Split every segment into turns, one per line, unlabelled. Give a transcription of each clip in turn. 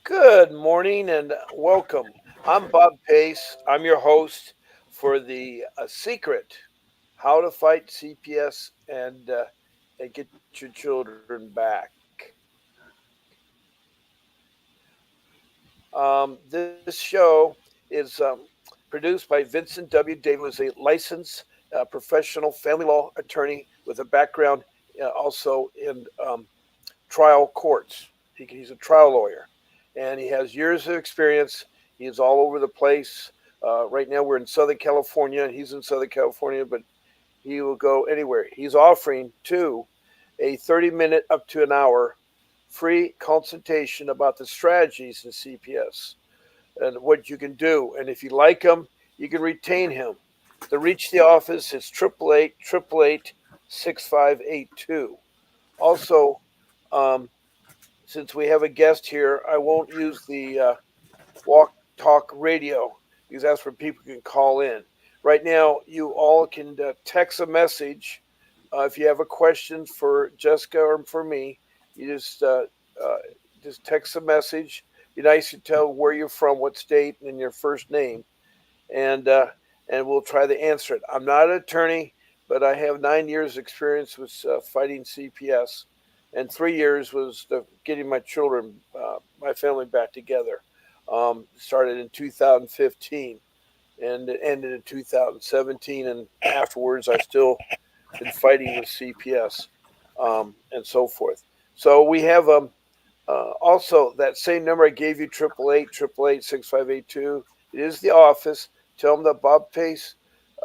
Good morning and welcome. I'm Bob Pace. I'm your host for the Secret How to Fight CPS and Get Your Children Back. This show is produced by Vincent W. Davis, who is a licensed professional family law attorney with a background also in trial courts. He's a trial lawyer, and he has years of experience. He's all over the place. Right now, we're in Southern California. He's in Southern California, but he will go anywhere. He's offering too a 30-minute up to an hour free consultation about the strategies in CPS and what you can do. And if you like him, you can retain him. To reach the office is 888 Also, um, since we have a guest here, I won't use the walk talk radio because that's where people can call in. Right now, you all can text a message. If you have a question for Jessica or for me, you uh, just text a message. Be nice to tell where you're from, what state, and your first name, and uh, and we'll try to answer it. I'm not an attorney, but I have 9 years experience with fighting CPS, and 3 years was getting my children, my family back together. Started in 2015 and it ended in 2017, and afterwards I still been fighting with CPS and so forth. So we have also, that same number I gave you, 888 It is the office. Tell them that Bob Pace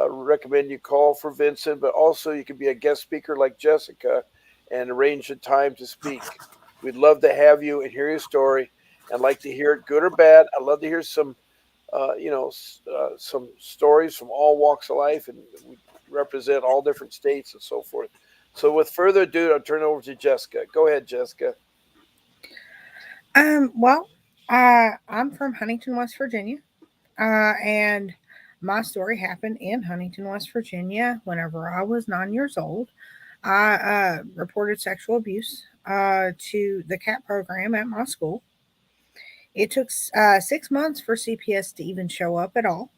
recommend you call for Vincent, but also you can be a guest speaker like Jessica and arrange a time to speak. We'd love to have you and hear your story and like to hear it, good or bad. I'd love to hear some stories from all walks of life, and we represent all different states and so forth. So, with further ado, I'll turn it over to Jessica. Go ahead, Jessica.
Well, I'm from Huntington, West Virginia, and my story happened in Huntington, West Virginia. Whenever I was 9 years old, I reported sexual abuse to the CAT program at my school. It took 6 months for CPS to even show up at all.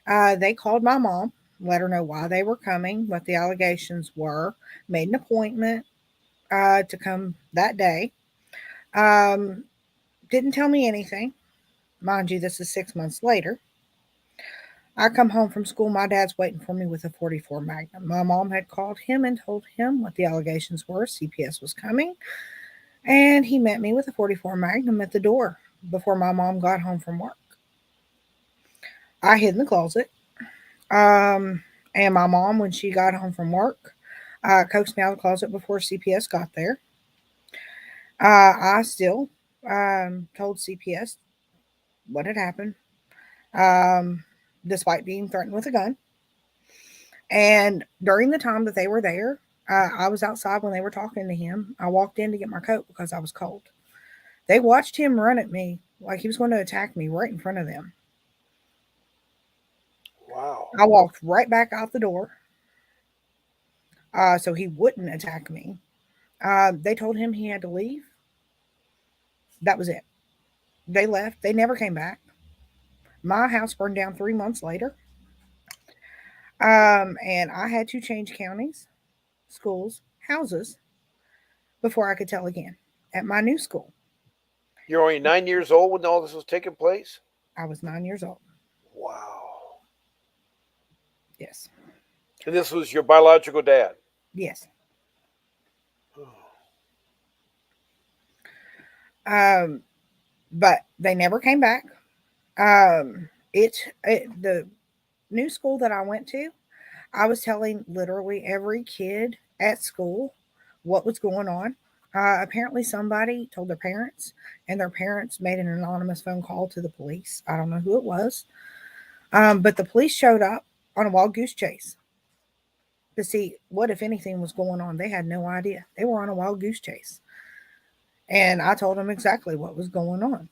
They called my mom, let her know why they were coming, what the allegations were, made an appointment to come that day. Um, didn't tell me anything. Mind you, this is 6 months later. I come home from school. My dad's waiting for me with a 44 Magnum. My mom had called him and told him what the allegations were. CPS was coming, and he met me with a 44 Magnum at the door before my mom got home from work. I hid in the closet. Um, and my mom, when she got home from work, coaxed me out of the closet before CPS got there. I still told CPS what had happened, um, despite being threatened with a gun. And during the time that they were there, I was outside when they were talking to him. I walked in to get my coat because I was cold. They watched him run at me like he was going to attack me right in front of them.
Wow.
I walked right back out the door so he wouldn't attack me. They told him he had to leave. That was it. They left. They never came back. My house burned down 3 months later. And I had to change counties, schools, houses before I could tell again at my new school.
You're only 9 years old when all this was taking place?
I was 9 years old.
Wow.
Yes.
And this was your biological dad?
Yes. Um, but they never came back. The new school that I went to, I was telling literally every kid at school what was going on. Apparently, somebody told their parents, and their parents made an anonymous phone call to the police. I don't know who it was, but the police showed up on a wild goose chase to see what, if anything, was going on. They had no idea. They were on a wild goose chase. And I told them exactly what was going on.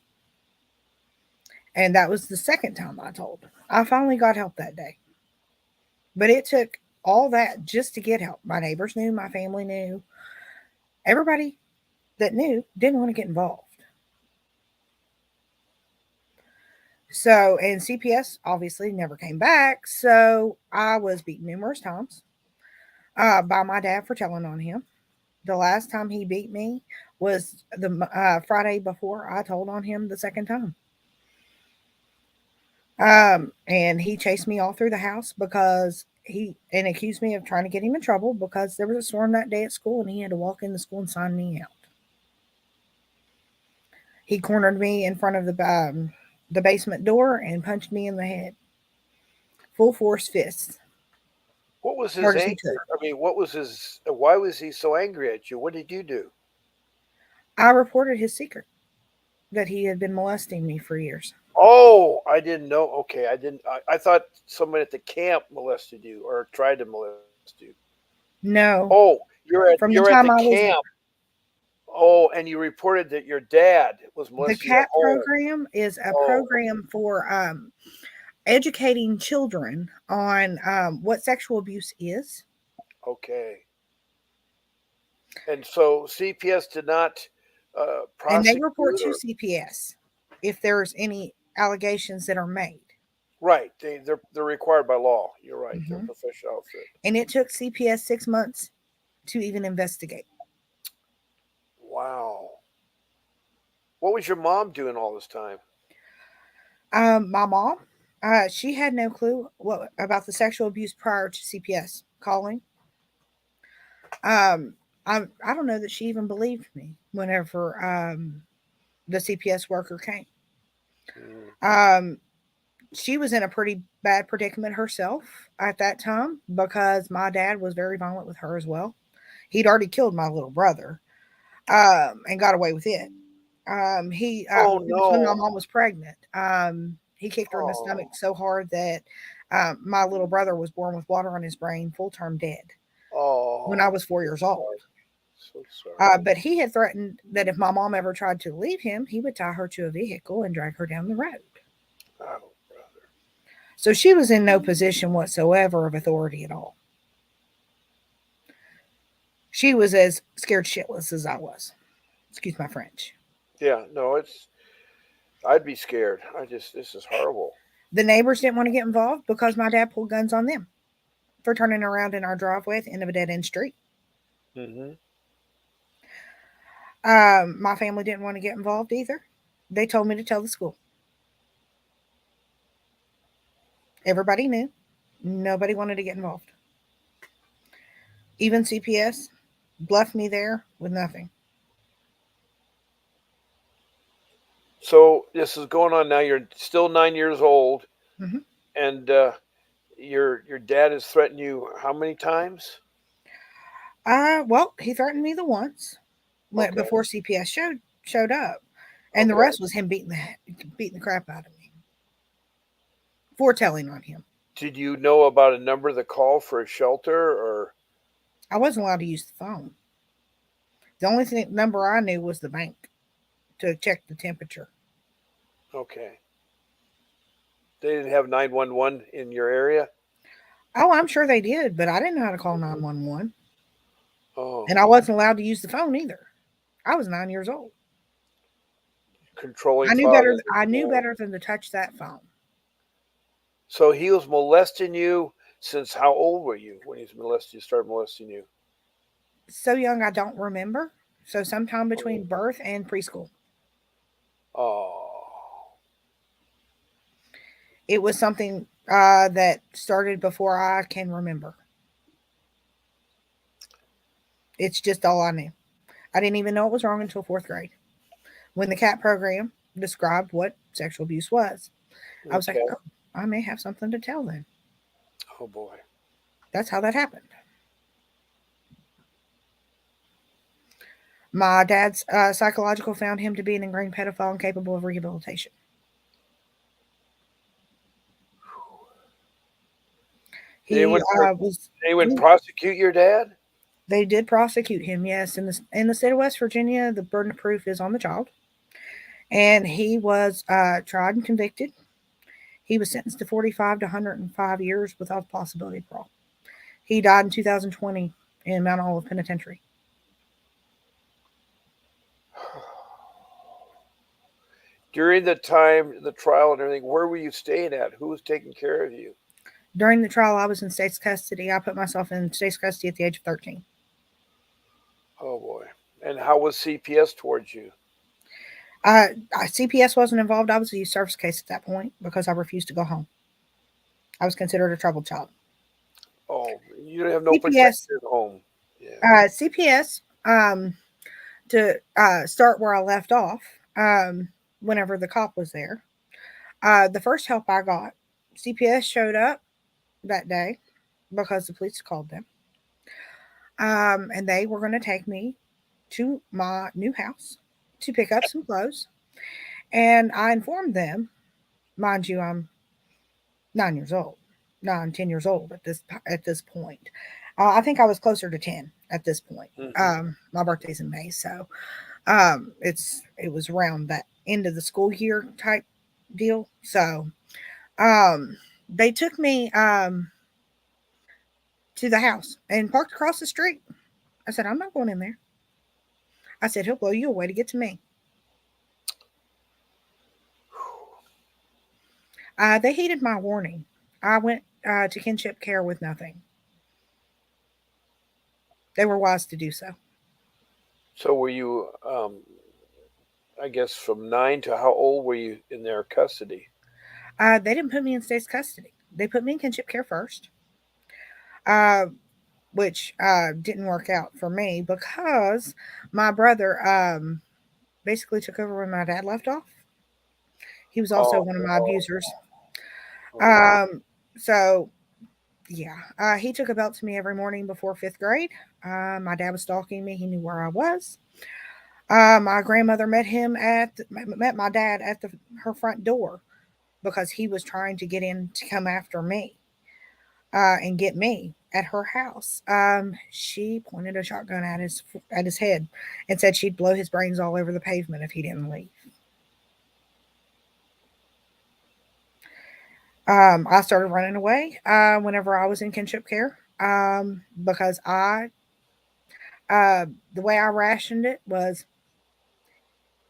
And that was the second time I told. I finally got help that day. But it took all that just to get help. My neighbors knew, my family knew. Everybody that knew didn't want to get involved. So, and CPS obviously never came back. So I was beaten numerous times by my dad for telling on him. The last time he beat me was the Friday before I told on him the second time. And he chased me all through the house because he and accused me of trying to get him in trouble because there was a storm that day at school and he had to walk in the school and sign me out. He cornered me in front of the basement door and punched me in the head, full force fists,
What was his
hard as he
anger?
could.
I mean, what was his? Why was he so angry at you? What did you do?
I reported his secret that he had been molesting me for years.
Oh, I didn't know. Okay, I didn't. I thought someone at the camp molested you or tried to molest you.
No,
Oh, you're
from
at
the
the
time I was
camp. Oh, and you reported that your dad was
the
molesting you at
CAT
home.
program is a
Oh,
program for educating children on what sexual abuse is.
okay. And so CPS did not
And they
prosecute
report to
or
CPS if there's any allegations that are made.
right. They're required by law. You're right. They're a
Hmm.
professional outfit.
And it took CPS 6 months to even investigate.
Wow. What was your mom doing all this time?
My mom, she had no clue what about the sexual abuse prior to CPS calling. Um, I don't know that she even believed me whenever the CPS worker came.
Mm.
Um, she was in a pretty bad predicament herself at that time because my dad was very violent with her as well. He'd already killed my little brother and got away with it.
Oh
It was when my
no.
mom was pregnant. He kicked her in the stomach
Oh.
so hard that my little brother was born with water on his brain, full term dead when I
Oh.
was 4 years old.
Sorry. So sorry.
But he had threatened that if my mom ever tried to leave him, he would tie her to a vehicle and drag her down the road.
Oh, brother.
So she was in no position whatsoever of authority at all. She was as scared shitless as I was. Excuse my French.
Yeah, no, it's I'd be scared. I just this is horrible.
The neighbors didn't want to get involved because my dad pulled guns on them for turning around in our driveway at the end of a dead end street.
Hmm.
My family didn't want to get involved either. They told me to tell the school. Everybody knew. Nobody wanted to get involved. Even CPS left me there with nothing.
So this is going on now. You're still 9 years old,
Hmm.
and your dad has threatened you how many times?
Well, he threatened me the once
Okay,
before CPS showed up, and the
okay.
rest was him beating the crap out of me for telling on him.
Did you know about a number to call for a shelter or
I wasn't allowed to use the phone. The only number I knew was the bank to check the temperature.
okay? They didn't have 911 in your area.
Oh, I'm sure they did, but I didn't know how to call
Mhm.
911. And
Oh,
I wasn't allowed to use the phone either. I was 9 years old.
controlling father.
I knew
Oh.
better than to touch that phone.
So he was molesting you since how old were you when he's molested? You started molesting you.
So young, I don't remember. So sometime
Oh,
between birth and preschool.
oh.
It was something that started before I can remember. It's just all I knew. I didn't even know it was wrong until fourth grade when the CAT program described what sexual abuse was. I was like,
Okay.
oh, I may have something to tell then.
Oh boy.
That's how that happened. My dad's psychological found him to be an ingrained pedophile and capable of rehabilitation.
Did
He was.
anyone prosecute your dad?
They did prosecute him. Yes, in the state of West Virginia, the burden of proof is on the child, and he was tried and convicted. He was sentenced to 45 to 105 years without the possibility of parole. He died in 2020 in Mount Olive Penitentiary.
During the time, the trial and everything, where were you staying at? Who was taking care of you?
During the trial, I was in state's custody. I put myself in state's custody at the age of 13.
Oh boy. And how was CPS towards you?
Uh, CPS wasn't involved. I was a youth service case at that point because I refused to go home. I was considered a troubled child.
Oh, you didn't have no
CPS,
protection at home. Yeah.
CPS, to start where I left off, um, whenever the cop was there, the first help I got, CPS showed up that day because the police called them. And they were going to take me to my new house to pick up some clothes. And I informed them, mind you, I'm 9 years old, 9, 10 years old at this point. I think I was closer to 10 at this point.
Hmm.
My birthday's in May, so it was around that end of the school year type deal. So um, they took me to the house and parked across the street. I said, I'm not going in there. I said, he'll blow you away to get to me. They heeded my warning. I went to kinship care with nothing. They were wise to do so.
So were you, I guess, from 9 to how old were you in their custody?
They didn't put me in state's custody. They put me in kinship care first, uh, which didn't work out for me because my brother basically took over when my dad left off. He was also
Oh,
one of my abusers.
oh,
Um, so yeah, he took a belt to me every morning before fifth grade. My dad was stalking me. He knew where I was. My grandmother met my dad at her front door because he was trying to get in to come after me and get me at her house. She pointed a shotgun at his head and said she'd blow his brains all over the pavement if he didn't leave. I started running away whenever I was in kinship care because uh, the way I rationed it was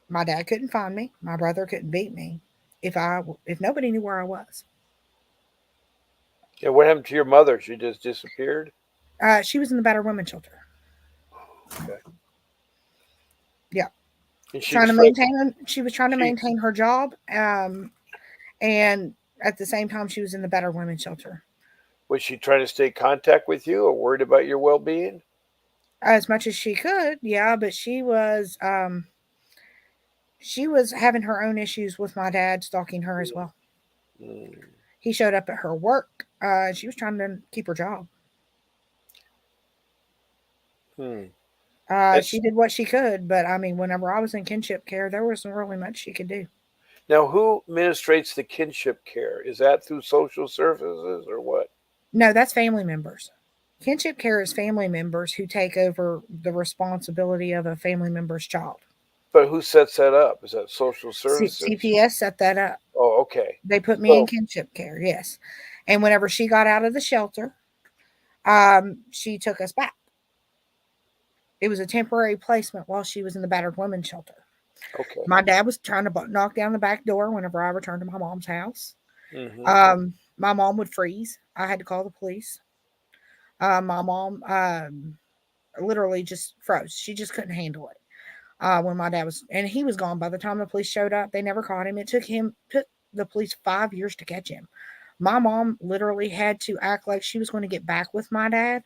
my dad couldn't find me, my brother couldn't beat me if nobody knew where I was.
yeah. What happened to your mother? She just disappeared.
She was in the battered women's shelter.
Okay.
Yeah,
And she was
trying to
friend.
maintain. She was trying to
She
maintain her job, and at the same time, she was in the battered women's shelter
was she trying to stay in contact with you, or worried about your well-being?
as much as she could. Yeah, but she was having her own issues with my dad stalking her as well.
Mm.
He showed up at her work. She was trying to keep her job.
Hmm.
She
It's
did what she could, but I mean, whenever I was in kinship care, there wasn't really much she could do.
now who administrates the kinship care? Is that through social services or what?
No, that's family members. Kinship care is family members who take over the responsibility of a family member's child.
But who sets that up? Is that social services?
CPS set that up.
Oh, okay.
They put me in
So,
kinship care, yes. And whenever she got out of the shelter, she took us back. It was a temporary placement while she was in the battered women's shelter.
okay.
My dad was trying to knock down the back door whenever I returned to my mom's house.
Hmm.
My mom would freeze. I had to call the police. My mom literally just froze. She just couldn't handle it. When my dad was, and he was gone by the time the police showed up. They never caught him. It took the police 5 years to catch him. My mom literally had to act like she was going to get back with my dad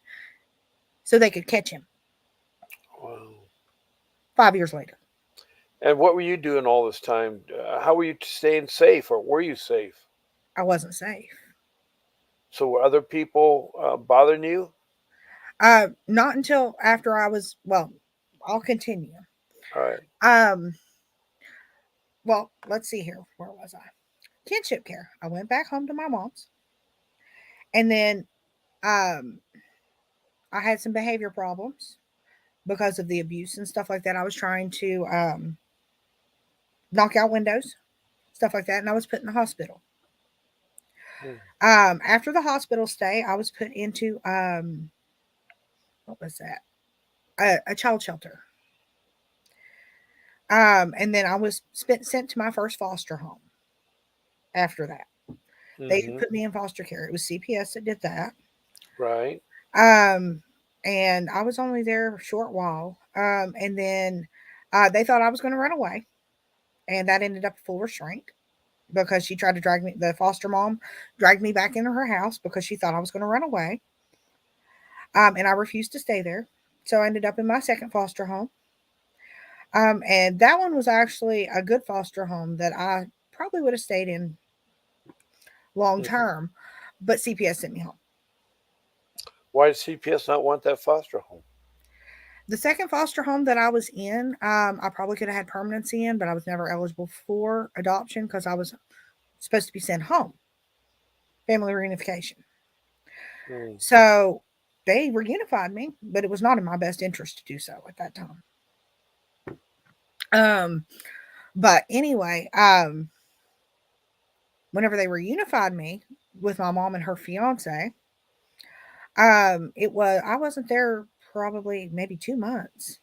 so they could catch him
Wow.
5 years later.
And what were you doing all this time? How were you staying safe, or were you safe?
I wasn't safe.
So were other people bothering you?
Not until after I was, well, I'll continue.
All right.
Um, well, let's see here. Where was I? Kinship care. I went back home to my mom's, and then um, I had some behavior problems because of the abuse and stuff like that. I was trying to knock out windows, stuff like that, and I was put in the hospital.
Hmm.
After the hospital stay, I was put into what was that? A child shelter. And then I was sent to my first foster home after that. They
Mm-hmm.
put me in foster care. It was CPS that did that.
Right.
Um, and I was only there a short while. And then they thought I was going to run away, and that ended up full restraint because she tried to drag me. The foster mom dragged me back into her house because she thought I was going to run away. And I refused to stay there, so I ended up in my second foster home. And that one was actually a good foster home that I probably would have stayed in long
Mm-hmm.
term, but CPS sent me home.
Why does CPS not want that foster home?
The second foster home that I was in, I probably could have had permanency in, but I was never eligible for adoption because I was supposed to be sent home, family reunification.
Mm.
So they reunified me, but it was not in my best interest to do so at that time. Um, but anyway, whenever they reunified me with my mom and her fiance, it was I wasn't there probably maybe 2 months.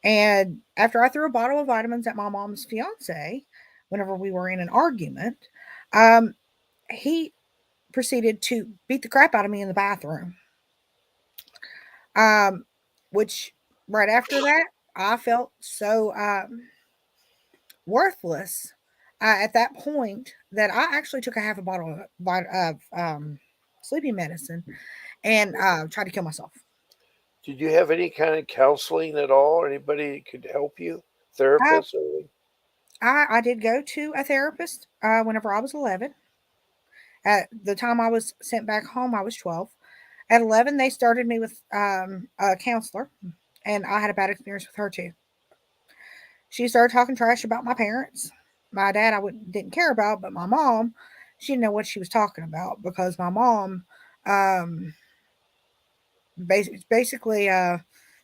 And after I threw a bottle of vitamins at my mom's fiance, whenever we were in an argument, um, he proceeded to beat the crap out of me in the bathroom. Um, which right after that, I felt so worthless at that point that I actually took a half a bottle of sleeping medicine and tried to kill myself.
Did you have any kind of counseling at all? Anybody that could help you?
I,
Therapist or anything?
I did go to a therapist whenever I was 11. At the time I was sent back home, I was 12. At 11, they started me with a counselor, and I had a bad experience with her too. She started talking trash about my parents. My dad, didn't care about, but my mom, she didn't know what she was talking about because my mom, um, basically,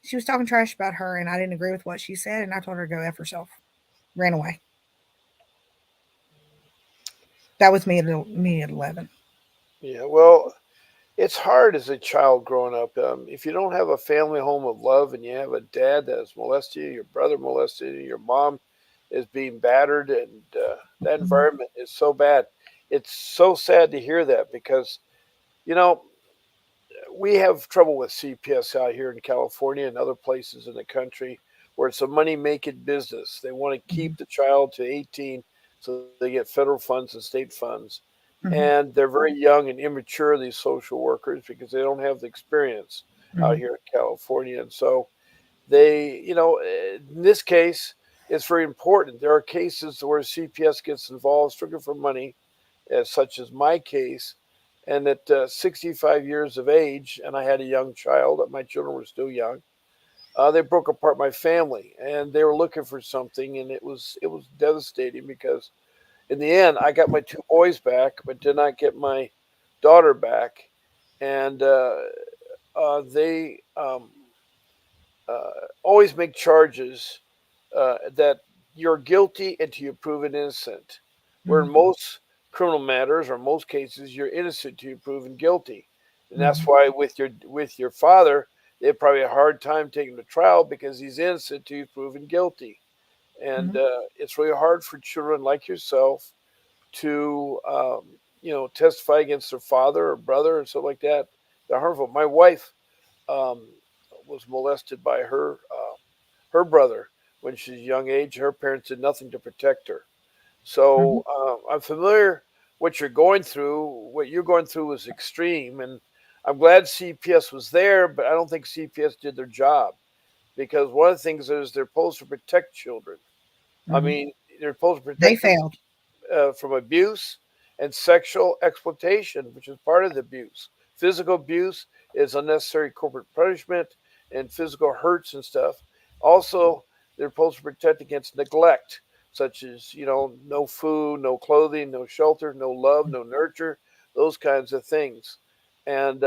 she was talking trash about her, and I didn't agree with what she said, and I told her to go f herself. Ran away. That was me at 11.
Yeah, well, it's hard as a child growing up. If you don't have a family home of love and you have a dad that has molested you, your brother molested you, your mom is being battered, and that
Mhm.
environment is so bad. It's so sad to hear that because, you know, we have trouble with CPS out here in California and other places in the country where it's a money making business. They want to
Mhm.
keep the child to 18 so they get federal funds and state funds.
Mhm.
And they're very young and immature, these social workers, because they don't have the experience out
Mhm.
here in California. And so they, in this case, it's very important. There are cases where CPS gets involved strictly for money, as such as my case. And at 65 years of age, and I had a young child, my children were still young. They broke apart my family, and they were looking for something, and it was devastating because in the end, I got my two boys back, but did not get my daughter back, and they uh, always make charges that you're guilty until you're proven innocent. Where
Mhm.
in most criminal matters or most cases, you're innocent until you're proven guilty, and that's
Mhm.
why with your father, they had probably a hard time taking him to trial because he's innocent until he's proven guilty, and
Mhm.
it's really hard for children like yourself to testify against their father or brother or something like that. They're harmful. My wife um, was molested by her brother when she's a young age. Her parents did nothing to protect her.
Mhm.
So I'm familiar what you're going through. What you're going through is extreme, and I'm glad CPS was there, but I don't think CPS did their job because one of the things is they're supposed to protect children. I
Mhm.
mean, they're supposed to
They
protect them
failed.
from abuse and sexual exploitation, which is part of the abuse. Physical abuse is unnecessary corporate punishment and physical hurts and stuff. Also, they're supposed to protect against neglect, such as no food, no clothing, no shelter, no love, no nurture, those kinds of things. And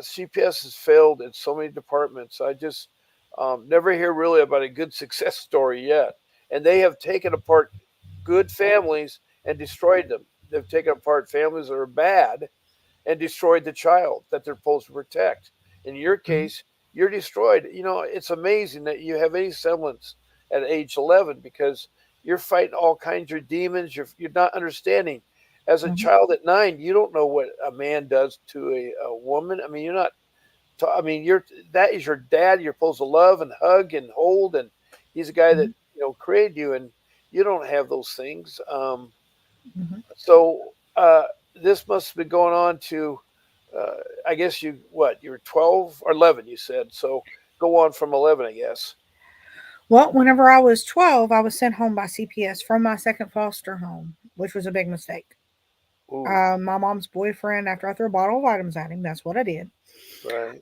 CPS has failed in so many departments. I just never hear really about a good success story yet. And they have taken apart good families and destroyed them. They've taken apart families that are bad and destroyed the child that they're supposed to protect. In your
Mhm.
case, you're destroyed. It's amazing that you have any semblance. at age 11 because you're fighting all kinds of demons. You're not understanding. As a
Mhm.
child at 9, you don't know what a man does to a woman. I mean, you're not. I mean, you're that is your dad. You're supposed to love and hug and hold, and he's a guy that
Mhm.
created you, and you don't have those things.
Mhm.
So this must have been going on to, uh, I guess you were 12 or 11, you said. So go on from 11, I guess.
Well, whenever I was 12, I was sent home by CPS from my second foster home, which was a big mistake.
Ooh,
My mom's boyfriend, after I threw a bottle of vitamins at him, that's what I did.
right.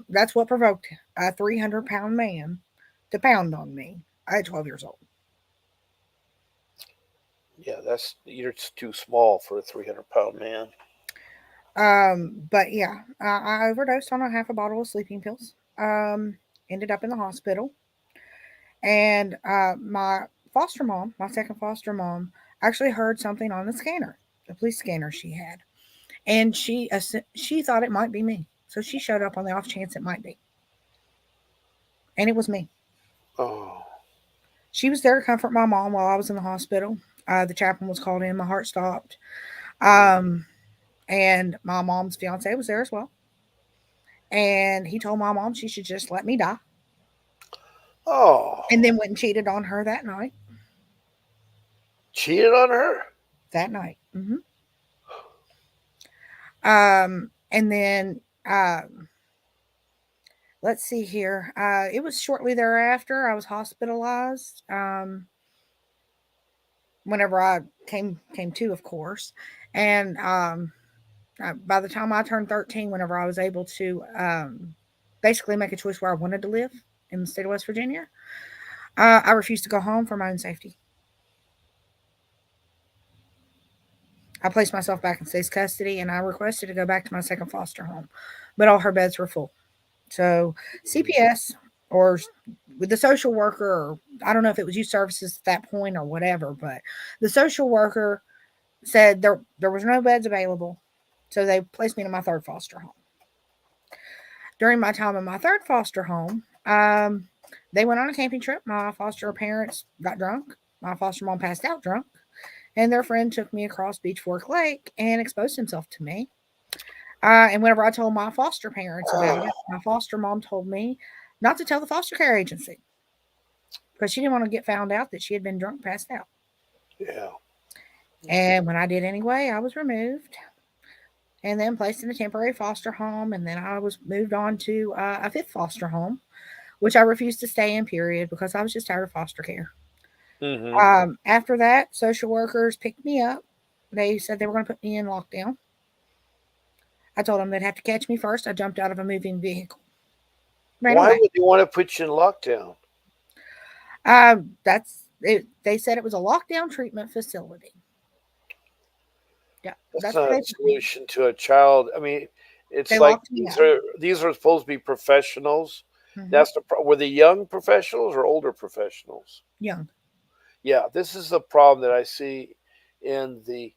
That's what provoked a 300-pound man to pound on me at 12 years old.
Yeah, you're too small for a 300-pound man.
But yeah, I overdosed on a half a bottle of sleeping pills. Ended up in the hospital, and my foster mom, my second foster mom, actually heard something on the scanner, the police scanner she had, and she thought it might be me, so she showed up on the off chance it might be, and it was me.
Oh,
She was there to comfort my mom while I was in the hospital. The chaplain was called in. My heart stopped.
mm.
Um, and my mom's fiance was there as well. And he told my mom she should just let me die.
Oh,
And then went and cheated on her that night.
cheated on her.
That night. And then let's see here. It was shortly thereafter I was hospitalized. Whenever I came to, of course, and by the time I turned 13, whenever I was able to basically make a choice where I wanted to live in the state of West Virginia, I refused to go home for my own safety. I placed myself back in state's custody and I requested to go back to my second foster home, but all her beds were full. So CPS or with the social worker, or I don't know if it was youth services at that point or whatever, but the social worker said there was no beds available, so they placed me in my third foster home. During my time in my third foster home, they went on a camping trip. My foster parents got drunk. My foster mom passed out drunk, and their friend took me across Beach Fork Lake and exposed himself to me. And whenever I told my foster parents about
Oh,
it, my foster mom told me not to tell the foster care agency because she didn't want to get found out that she had been drunk, passed out.
yeah.
And when I did anyway, I was removed and then placed in a temporary foster home. And then I was moved on to a fifth foster home, which I refused to stay in, period, because I was just tired of foster care.
Mm-hmm.
After that, social workers picked me up. They said they were going to put me in lockdown. I told them they'd have to catch me first. I jumped out of a moving vehicle, ran
Why
away.
would they want to put you in lockdown?
That's it. They said it was a lockdown treatment facility. Yeah,
That's
that's where
not
they
a
put me.
solution to a child. I mean,
They
it's like
locked me
these
up.
are supposed to be professionals.
Hmm.
That's were they young professionals or older professionals?
Young.
Yeah, this is the problem that I see in the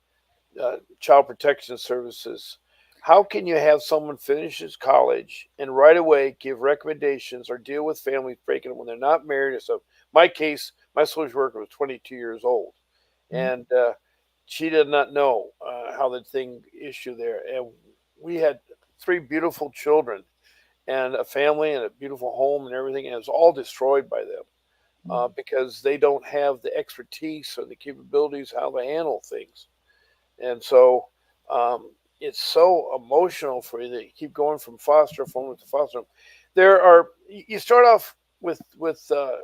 child protection services. How can you have someone finish his college and right away give recommendations or deal with families breaking up when they're not married or stuff? My case, my social worker was 22 years old,
Mhm.
and she did not know how the thing issue there. And we had three beautiful children and a family and a beautiful home and everything, and it was all destroyed by them because they don't have the expertise or the capabilities how to handle things. And so um, it's so emotional for you that you keep going from foster home to foster home. There are you start off with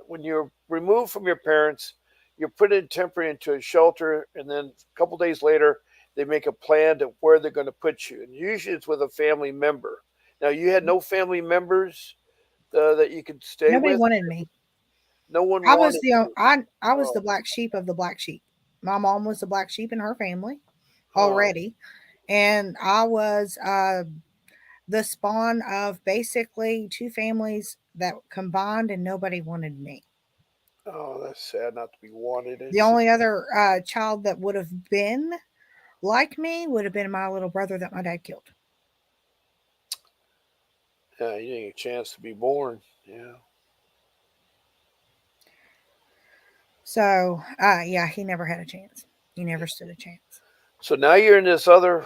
when you're removed from your parents, you're put in temporary into a shelter, and then a couple days later they make a plan to where they're going to put you, and usually it's with a family member. Now you had no family members that you could stay
Nobody
with.
wanted me.
No one
I was
wanted
the
you.
I was
Oh,
the black sheep of the black sheep. My mom was the black sheep in her family
oh,
already, and I was the spawn of basically two families that combined, and nobody wanted me.
oh, that's sad not to be wanted.
The
It's
only other child that would have been like me would have been my little brother that my dad killed.
yeah, you didn't get a chance to be born. Yeah.
So, yeah, he never had a chance. He never stood a chance.
So now you're in this other.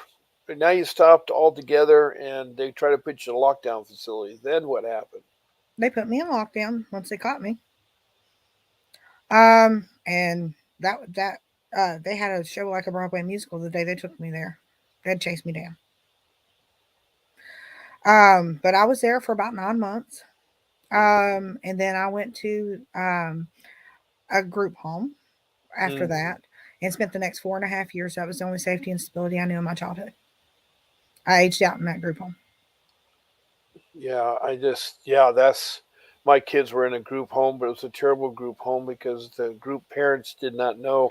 Now you stopped altogether, and they try to put you in a lockdown facility. Then what happened?
They put me in lockdown once they caught me. And they had a show like a Broadway musical the day they took me there. They'd chase me down. But I was there for about 9 months. And then I went to a group home after
Mm.
that and spent the next 4.5 years. That was the only safety and stability I knew in my childhood. I aged out in that group home.
Yeah, yeah, that's my kids were in a group home, but it was a terrible group home because the group parents did not know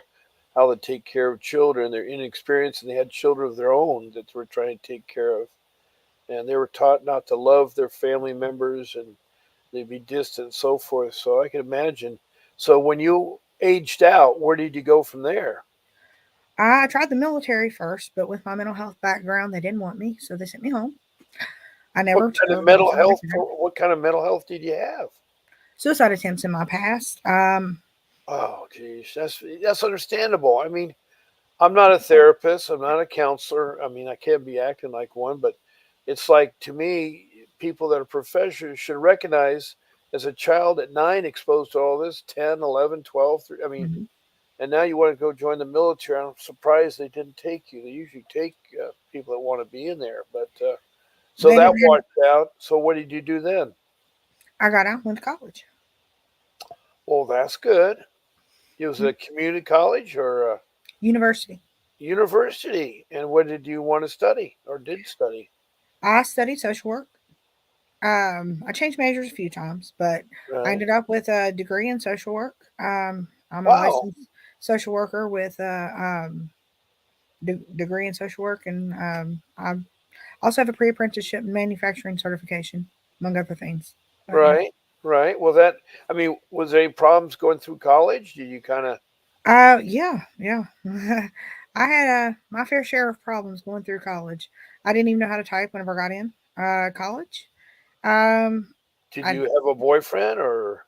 how to take care of children. They're inexperienced and they had children of their own that they were trying to take care of. And they were taught not to love their family members and they'd be distant and so forth. So I can imagine. So when you aged out, where did you go from there?
I tried the military first, but with my mental health background, they didn't want me, so they sent me home. I never told. I was on record.
What kind of mental health did you have?
Suicide attempts in my past.
Oh, geez, that's understandable. I mean, I'm not a therapist. I'm not a counselor. I mean, I can't be acting like one, but it's like to me, people that are professionals should recognize as a child at 9 exposed to all this, 10, 11, 12. I mean,
Mhm.
and now you want to go join the military. I'm surprised they didn't take you. They usually take people that want to be in there. But so
They
that
didn't have.
washed out. So what did you do then?
I got out, went to college,
Well, that's good. It was
Mhm.
a community college or a
University.
university. And what did you want to study or did study?
I studied social work. I changed majors a few times, but I
Right.
ended up with a degree in social work. I'm a
Wow.
licensed social worker with a degree in social work, and I also have a pre-apprenticeship in manufacturing certification, among other things. But yeah,
Right. Right. Well, that, I mean, was there any problems going through college? Did you kind of,
yeah. I had my fair share of problems going through college. I didn't even know how to type whenever I got in college. Um,
did
I
you have a boyfriend or,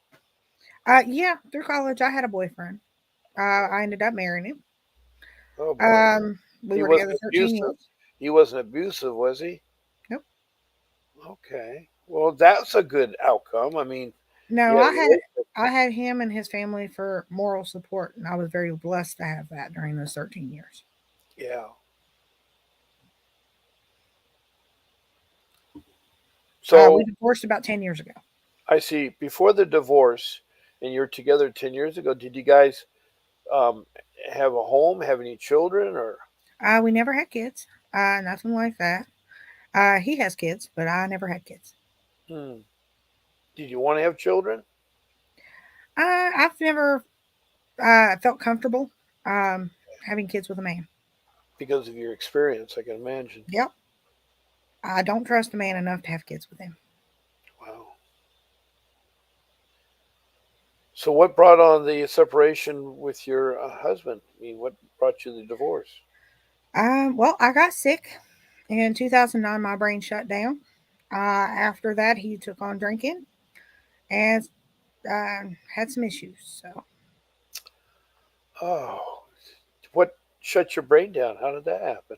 yeah, through college I had a boyfriend. I ended up marrying him.
oh boy,
We
he
were together
wasn't
13
abusive?
years.
He wasn't abusive, was he?
Nope.
Okay. Well, that's a good outcome. I mean,
No,
yeah,
I had him and his family for moral support, and I was very blessed to have that during those 13 years.
yeah.
We
So
divorced about 10 years ago.
I see. Before the divorce, and you're together 10 years ago. Did you guys um, have a home? Have any children? Or
We never had kids, nothing like that. He has kids, but I never had kids.
hmm, did you want to have children
I've never felt comfortable um, having kids with a man.
because of your experience? I can imagine.
Yep. I don't trust a man enough to have kids with him.
Wow. So, what brought on the separation with your husband? I mean, what brought you the divorce?
Well, I got sick in 2009. My brain shut down. After that, he took on drinking and had some issues. So
Oh, what shut your brain down? How did that happen?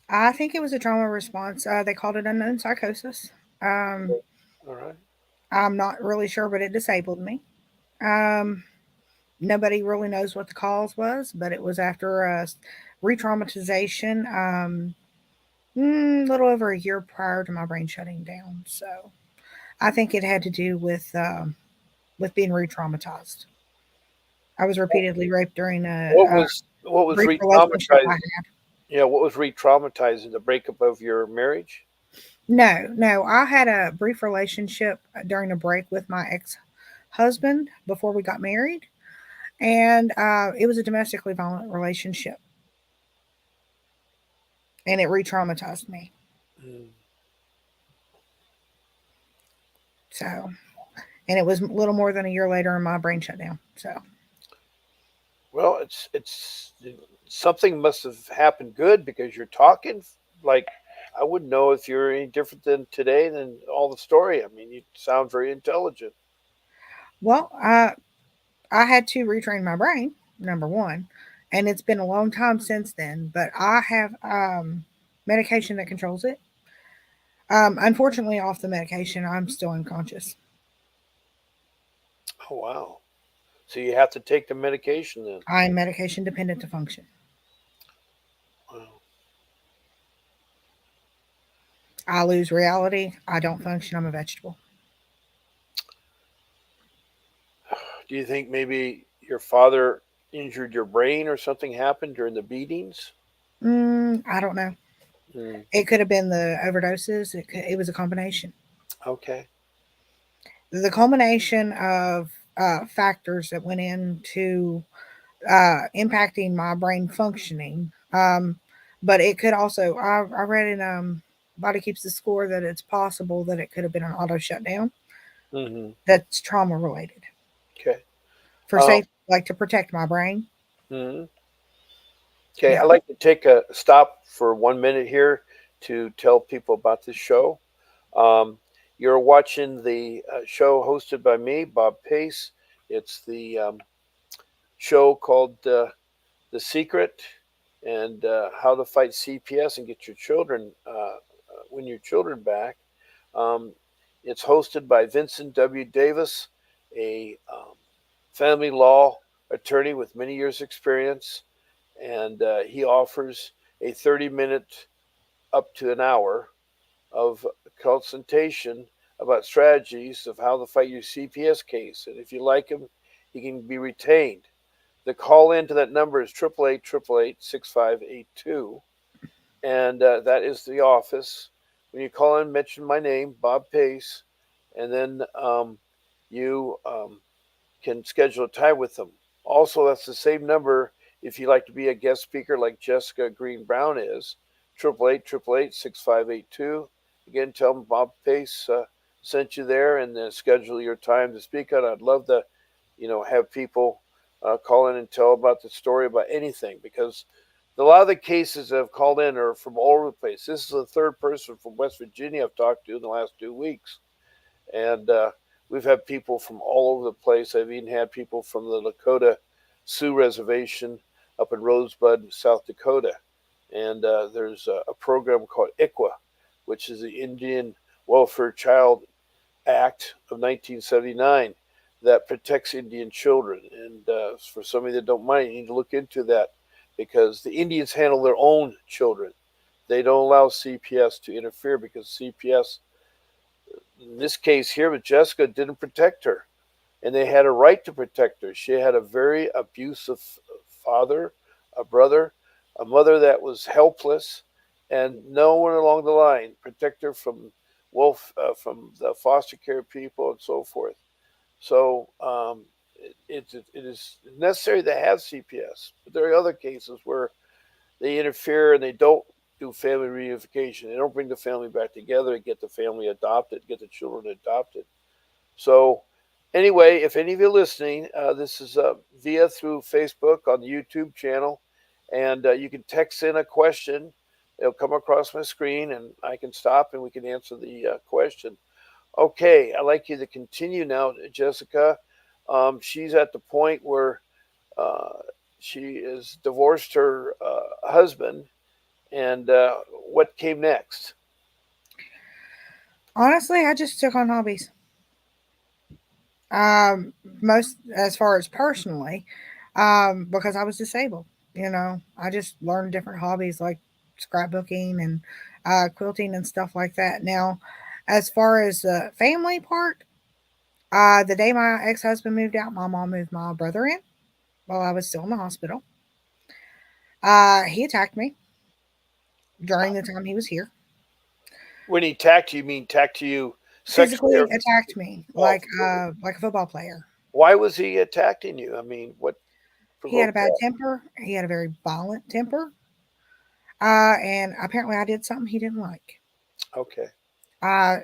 I think it was a trauma response. They called it unknown psychosis. Um,
All right.
I'm not really sure, but it disabled me. Um, Nobody really knows what the cause was, but it was after a re-traumatization. A little over a year prior to my brain shutting down. So I think it had to do with being re-traumatized. I was repeatedly raped during a
What was
brief relationship I
re-traumatized?
had.
Yeah, what was re-traumatizing? The breakup of your marriage?
No, I had a brief relationship during a break with my ex-husband before we got married, and it was a domestically violent relationship, and it re-traumatized me.
Mm.
So, and it was a little more than a year later, and my brain shut down. So,
Well, something must have happened good because you're talking like I wouldn't know if you're any different than today than all the story. I mean, you sound very intelligent.
well, I had to retrain my brain, number one, and it's been a long time since then. But I have medication that controls it. Unfortunately, off the medication, I'm still unconscious.
Oh wow. So you have to take the medication then.
I'm medication dependent to function.
Wow.
I lose reality. I don't function. I'm a vegetable.
Do you think maybe your father injured your brain or something happened during the beatings?
I don't know.
Hmm.
It could have been the overdoses. It was a combination.
Okay.
The culmination of factors that went into impacting my brain functioning. But it could also, I read in Body Keeps the Score that it's possible that it could have been an auto shutdown
Hmm.
that's trauma related
Okay.
for
Um,
safe, like to protect my brain.
mhm. Okay.
Yeah.
I'd like to take a stop for 1 minute here to tell people about this show. Um, you're watching the show hosted by me, Bob Pace. It's the show called The Secret and how to fight CPS and get your children, win your children back. Um, it's hosted by Vincent W. Davis, a family law attorney with many years' experience, and he offers a 30-minute up to an hour of consultation about strategies of how to fight your CPS case. And if you like him, he can be retained. The call in to that number is 888-888-6582, and that is the office. When you call in, mention my name, Bob Pace, and then you can schedule a time with them. Also, that's the same number if you'd like to be a guest speaker like Jessica Green Brown is. 888-888-6582. Again, tell them Bob Pace sent you there, and then schedule your time to speak on. I'd love to, have people call in and tell about the story about anything, because a lot of the cases that have called in are from all over the place. This is the third person from West Virginia I've talked to in the last 2 weeks, and we've had people from all over the place. I've even had people from the Lakota Sioux Reservation up in Rosebud, South Dakota, and there's a program called ICWA, which is the Indian Welfare Child Act of 1979 that protects Indian children. And for somebody that don't mind, you need to look into that, because the Indians handle their own children. They don't allow CPS to interfere, because CPS, in this case here with Jessica, didn't protect her, and they had a right to protect her. She had a very abusive father, a brother, a mother that was helpless, and no one along the line protect her from the foster care people and so forth. So it is necessary to have CPS, but there are other cases where they interfere and they don't do family reunification. They don't bring the family back together and get the family adopted, get the children adopted. So, anyway, if any of you are listening, this is via through Facebook on the YouTube channel, and you can text in a question. It'll come across my screen, and I can stop and we can answer the question. Okay, I'd like you to continue now, Jessica. She's at the point where uh, she has divorced her husband, and what came next?
Honestly, I just took on hobbies. Um, Most as far as personally, because I was disabled. I just learned different hobbies like scrapbooking and quilting and stuff like that. Now, as far as the family part, the day my ex husband moved out, my mom moved my brother in while I was still in the hospital. He attacked me during the time he was here.
When he attacked you, you mean attacked you sexually
Physically
or
attacked me
oh, physically?
like a football player.
Why was he attacking you? I mean, what
He had a
provoked
bad
that?
temper. He had a very violent temper. And apparently I did something he didn't like.
Okay.
Uh,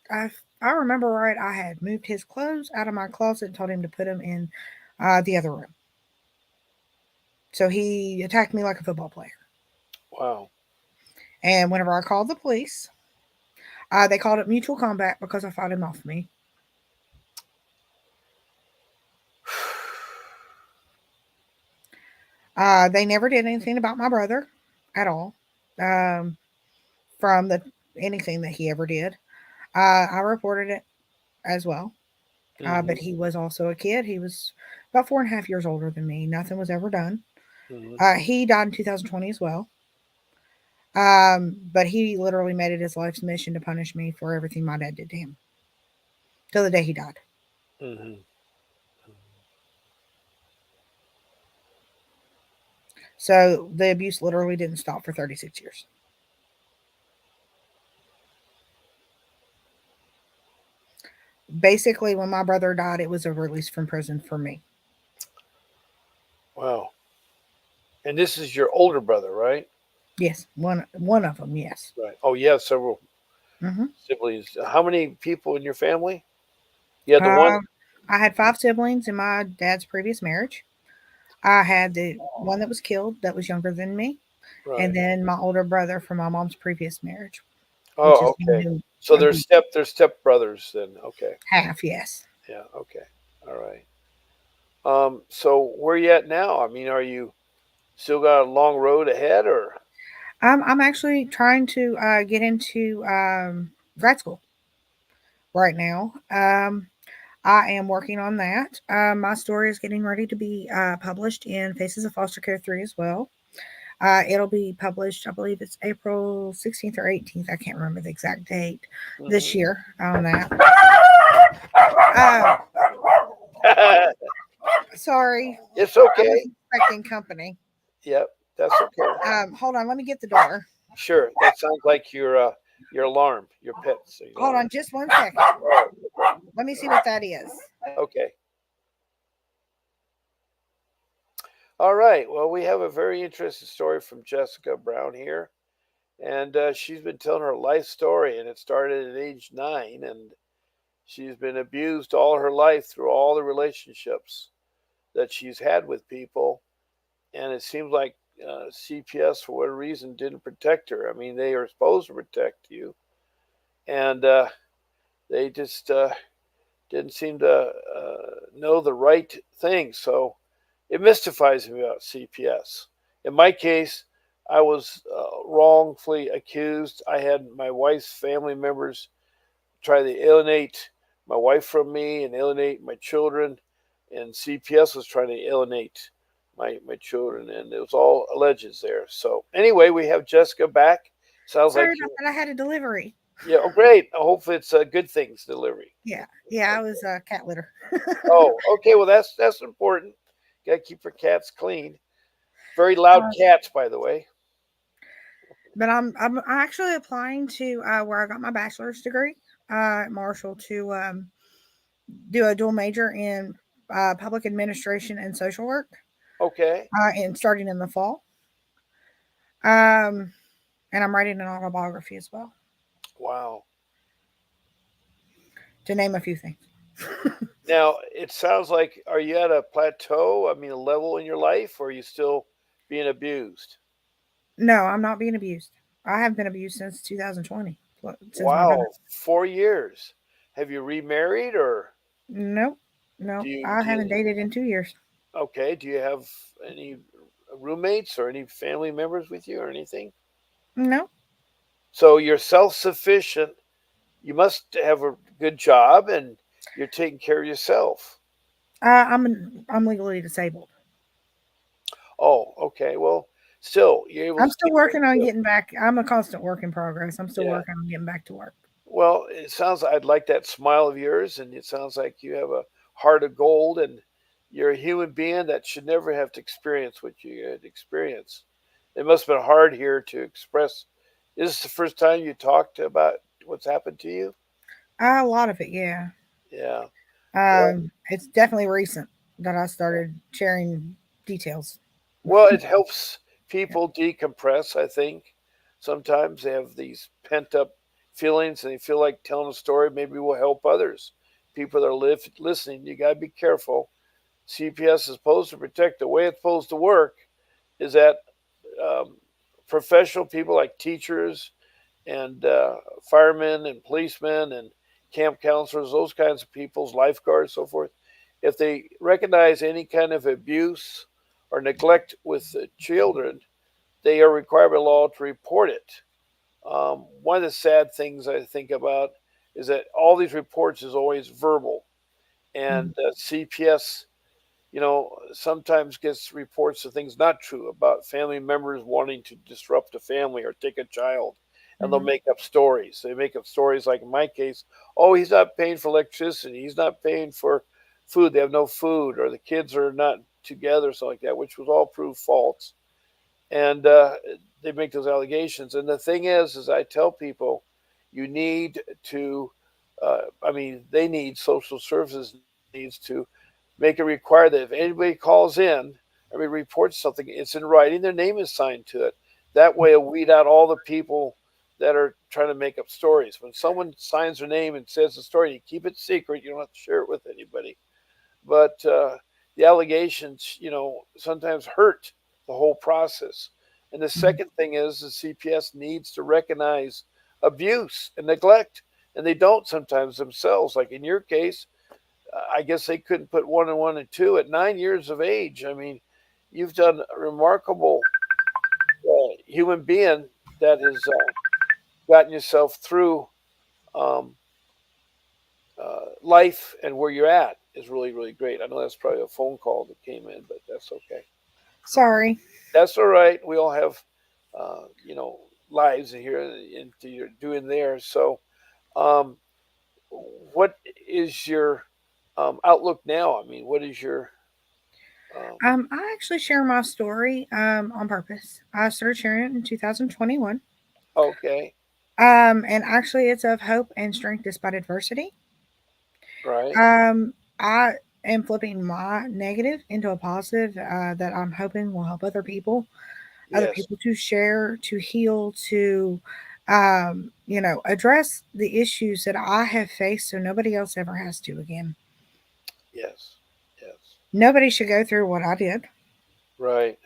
I remember right. I had moved his clothes out of my closet and told him to put them in the other room. So he attacked me like a football player.
Wow.
And whenever I called the police, they called it mutual combat because I fought him off me. They never did anything about my brother at all. Um, from the anything that he ever did. I reported it as well. But
Hmm.
he was also a kid. He was about 4.5 years older than me. Nothing was ever done.
Hmm.
He died in 2020 as well. But he literally made it his life's mission to punish me for everything my dad did to him till the day he died.
Hmm.
So the abuse literally didn't stop for 36 years. Basically, when my brother died, it was a release from prison for me.
Wow. And this is your older brother, right?
Yes, one of them. Yes.
Right. Oh, you have several
hmm
siblings. How many people in your family? You had the one.
Uh, I had 5 siblings in my dad's previous marriage. I had the one that was killed that was younger than me, and
Right.
then my older brother from my mom's previous marriage, which
Oh,
is the one
okay.
who
So they're
abused
step brothers then. Okay.
half. Yes.
Yeah. Okay. All right. So where you at now? I mean, are you still got a long road ahead, or
I'm actually trying to get into grad school right now. I am working on that. My story is getting ready to be published in Faces of Foster Care 3 as well. It'll be published, I believe it's April 16th or 18th. I can't remember the exact date this
hmm.
year on that. Uh, sorry,
It's
I was
okay.
expecting company.
Yep, that's okay.
Hold on, let me get the door.
Sure. That sounds like your alarm, your pet's
Hold
alarm.
on just 1 second.
Oh,
Let me see what that is.
okay. All right. Well, we have a very interesting story from Jessica Brown here, and she's been telling her life story, and it started at age 9, and she's been abused all her life through all the relationships that she's had with people, and it seems like CPS, for whatever reason, didn't protect her. I mean, they are supposed to protect you, and they just didn't seem to know the right thing. So it mystifies me about CPS. In my case, I was wrongfully accused. I had my wife's family members try to alienate my wife from me and alienate my children, and CPS was trying to alienate my children, and it was all alleges there. So anyway, we have Jessica back. Sounds like
Sorry about
you.
that. I had a delivery.
Yeah. Oh, great. Hopefully, it's a good things delivery.
Yeah, yeah, I was cat litter.
Oh, okay. Well, that's important. Got to keep your cats clean. Very loud
Uh,
cats, by the way.
but I'm actually applying to where I got my bachelor's degree at Marshall to do a dual major in public administration and social work,
Okay.
and starting in the fall. Um, and I'm writing an autobiography as well,
Wow.
to name a few things.
Now it sounds like, are you at a plateau? I mean, a level in your life, or are you still being abused?
No, I'm not being abused. I have been abused since 2020, since my daughter.
Wow, 4 years. Have you remarried, or
Nope,
do
nope.
you
I
do
haven't
you?
dated in 2 years.
Okay. Do you have any roommates or any family members with you or anything?
Nope.
So you're self-sufficient. You must have a good job, and you're taking care of yourself.
I'm legally disabled.
Oh, okay. Well, still, you're able
I'm
to
still
take care of
working on
yourself.
getting back. I'm a constant work in progress. I'm still
Yeah.
working on getting back to work.
Well, it sounds, I'd like that smile of yours, and it sounds like you have a heart of gold, and you're a human being that should never have to experience what you had experienced. It must have been hard here to express. Is this the first time you talked about what's happened to you?
A lot of it, yeah.
Yeah. Well,
It's definitely recent that I started sharing details.
well, it helps people decompress, I think. Sometimes they have these pent up feelings and they feel like telling a story maybe will help others. People that are listening, you got to be careful. CPS is supposed to protect. The way it's supposed to work is that um, professional people like teachers and firemen and policemen and camp counselors, those kinds of people, lifeguards, so forth, if they recognize any kind of abuse or neglect with the children, they are required by law to report it. One of the sad things I think about is that all these reports is always verbal,
Mm-hmm.
and CPS, sometimes gets reports of things not true about family members wanting to disrupt a family or take a child, and they'll
Mm-hmm.
make up stories. They make up stories like in my case, oh, he's not paying for electricity, he's not paying for food, they have no food, or the kids are not together, something like that, which was all proved false. And they make those allegations. And the thing is I tell people, you need to, I mean, they need social services needs to make it required that if anybody calls in, I mean, reports something, it's in writing, their name is signed to it. That way, it'll weed out all the people that are trying to make up stories. When someone signs their name and says the story, you keep it secret. You don't have to share it with anybody. But the allegations, sometimes hurt the whole process. And the
Mm-hmm.
second thing is the CPS needs to recognize abuse and neglect, and they don't sometimes themselves. Like in your case, I guess they couldn't put one and one and two at 9 years of age. I mean, you've done a remarkable human being that has gotten yourself through um, life, and where you're at is really, really great. I know that's probably a phone call that came in, but that's okay.
Sorry.
That's all right. We all have, uh, you know, lives here into you're doing there. So, um, what is your outlook now? I mean, what is your um,
I actually share my story on purpose. I started sharing it in 2021.
okay,
And actually, it's of hope and strength despite adversity.
right?
I am flipping my negative into a positive that I'm hoping will help other
Yes,
people to share, to heal, to, address the issues that I have faced so nobody else ever has to again.
yes, yes,
Nobody should go through what I did.
right.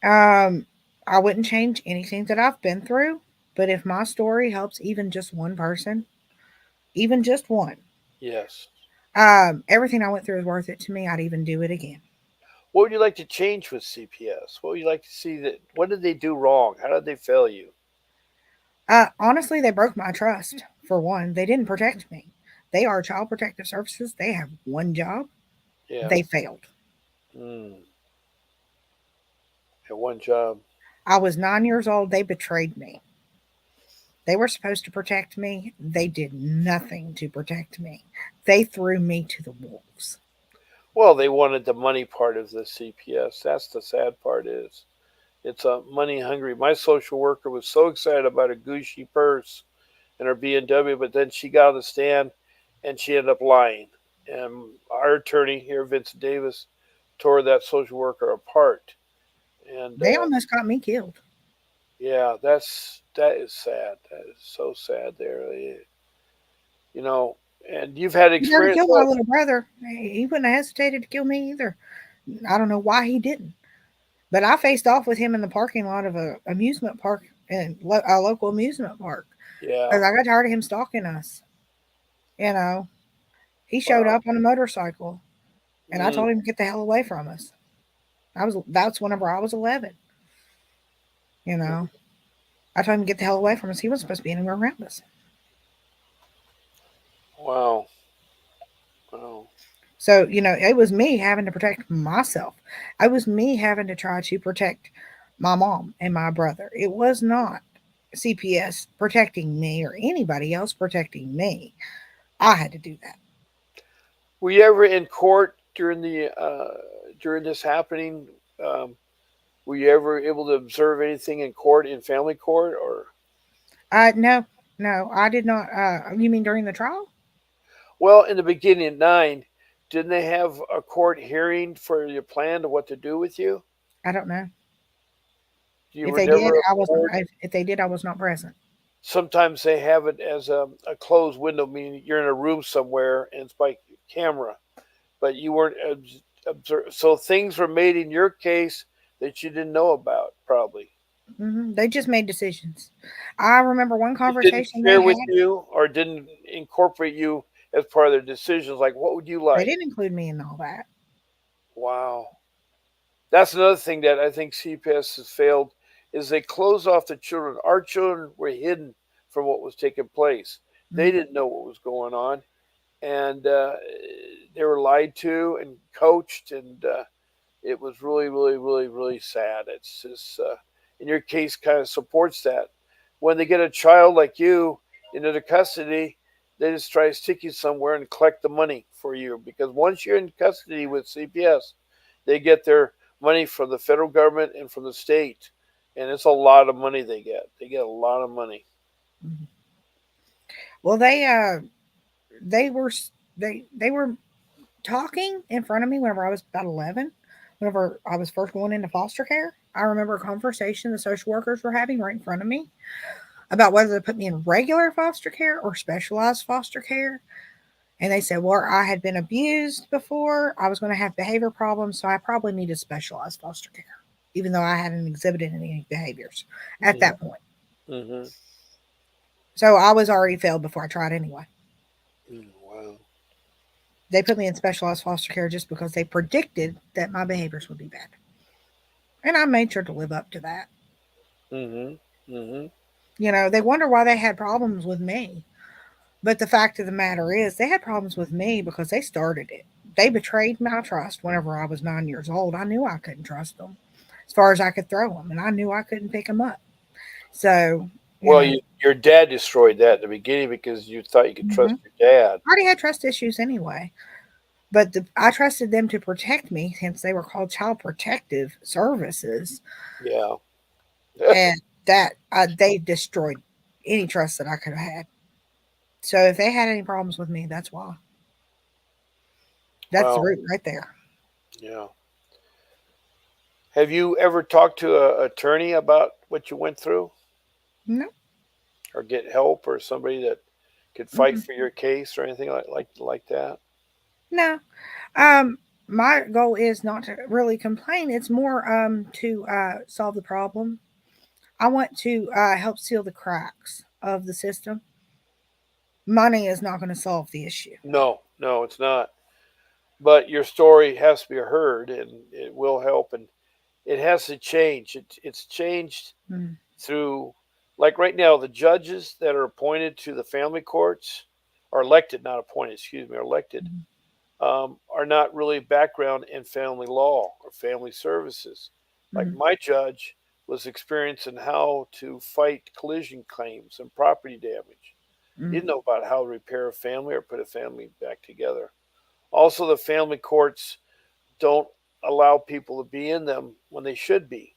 Um, I wouldn't change anything that I've been through, but if my story helps even just one person, even just one,
Yes.
everything I went through is worth it to me. I'd even do it again.
What would you like to change with CPS? What would you like to see that? What did they do wrong? How did they fail you?
Honestly, they broke my trust. For one, they didn't protect me. They are child protective services. They have one job.
Yeah.
They failed.
Mm. At one job.
I was 9 years old. They betrayed me. They were supposed to protect me. They did nothing to protect me. They threw me to the wolves.
Well, they wanted the money part of the CPS. That's the sad part is it's a money hungry. My social worker was so excited about a Gucci purse and her BMW, but then she got on the stand and she ended up lying. And our attorney here, Vincent Davis, tore that social worker apart. And
They almost got me killed.
yeah, that is sad. That is so sad. There, you know, and you've had
He tried to
experience.
kill my little brother. He wouldn't have hesitated to kill me either. I don't know why he didn't. But I faced off with him in the parking lot of a amusement park in a local amusement park
Yeah.
because I got tired of him stalking us. You know, he showed
Wow.
up on a motorcycle, and I
Mm,
told him to get the hell away from us. That's whenever I was 11. You know, I told him to get the hell away from us. He wasn't supposed to be anywhere around us.
wow. Wow.
So it was me having to protect myself. It was me having to try to protect my mom and my brother. It was not CPS protecting me or anybody else protecting me. I had to do that.
Were you ever in court during this happening? Um, were you ever able to observe anything in court, in family court, or
No, no, I did not. You mean during the trial?
well, in the beginning at 9? Didn't they have a court hearing for your plan to what to do with you?
I don't know.
You
If
were
they did,
never
I wasn't.
afforded.
If they did, I was not present.
Sometimes they have it as a closed window, meaning you're in a room somewhere and it's by camera, but you weren't observed. So things were made in your case that you didn't know about, probably.
They just made decisions. I remember one
They didn't
conversation they
share with
had.
you or didn't incorporate you as part of their decisions. Like, what would you
They
like?
didn't include me in all that.
Wow. That's another thing that I think CPS has failed is they close off the children. Our children were hidden from what was taking place. They
Mhm.
didn't know what was going on, and they were lied to and coached, and it was really, really, really, really sad. It's just, in your case, kind of supports that. When they get a child like you into the custody, they just try to stick you somewhere and collect the money for you. Because once you're in custody with CPS, they get their money from the federal government and from the state, and it's a lot of money they get. They get a lot of money.
Mhm. Well, they were they were talking in front of me whenever I was about 11. Whenever I was first going into foster care, I remember a conversation the social workers were having right in front of me about whether to put me in regular foster care or specialized foster care. And they said, well, I had been abused before. I was going to have behavior problems, so I probably needed specialized foster care, even though I hadn't exhibited any behaviors at
Mm-hmm.
that point.
Mm-hmm.
So I was already failed before I tried anyway.
Wow.
They put me in specialized foster care just because they predicted that my behaviors would be bad. And I made sure to live up to that.
Mm-hmm. Mm-hmm.
They wonder why they had problems with me. But the fact of the matter is, they had problems with me because they started it. They betrayed my trust whenever I was 9 years old. I knew I couldn't trust them as far as I could throw them, and I knew I couldn't pick them up. So, you
Well,
know,
your dad destroyed that in the beginning because you thought you could trust
mhm.
your dad.
I already had trust issues anyway. But I trusted them to protect me since they were called child protective services,
Yeah.
and that they destroyed any trust that I could have had. So if they had any problems with me, that's why. That's the
Well,
root right there.
yeah. Have you ever talked to a attorney about what you went through,
No,
or get help, or somebody that could fight
mm-mm,
for your case, or anything like that?
no. Um, my goal is not to really complain. It's more to solve the problem. I want to help seal the cracks of the system. Money is not going to solve the issue.
No, no, it's not. But your story has to be heard, and it will help, and it has to change. It's changed
Mm-hmm.
through, like right now, the judges that are appointed to the family courts are elected, not appointed. Excuse me, are elected. Are not really background in family law or family services. Like
Mm-hmm.
my judge was experienced in how to fight collision claims and property damage. He
Mm-hmm.
didn't know about how to repair a family or put a family back together. Also, the family courts don't allow people to be in them when they should be.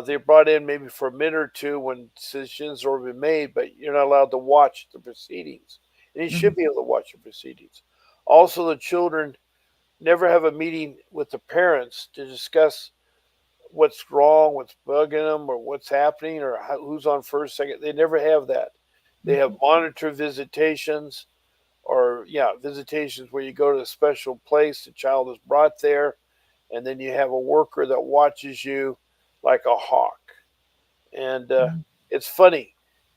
They're brought in maybe for a minute or two when decisions are already made, but you're not allowed to watch the proceedings. And you
Mm-hmm.
should be able to watch the proceedings. Also, the children never have a meeting with the parents to discuss what's wrong, what's bugging them, or what's happening, or who's on first, second. They never have that. They have monitor visitations, or yeah, visitations where you go to a special place, the child is brought there, and then you have a worker that watches you like a hawk. And
Mm-hmm.
it's funny.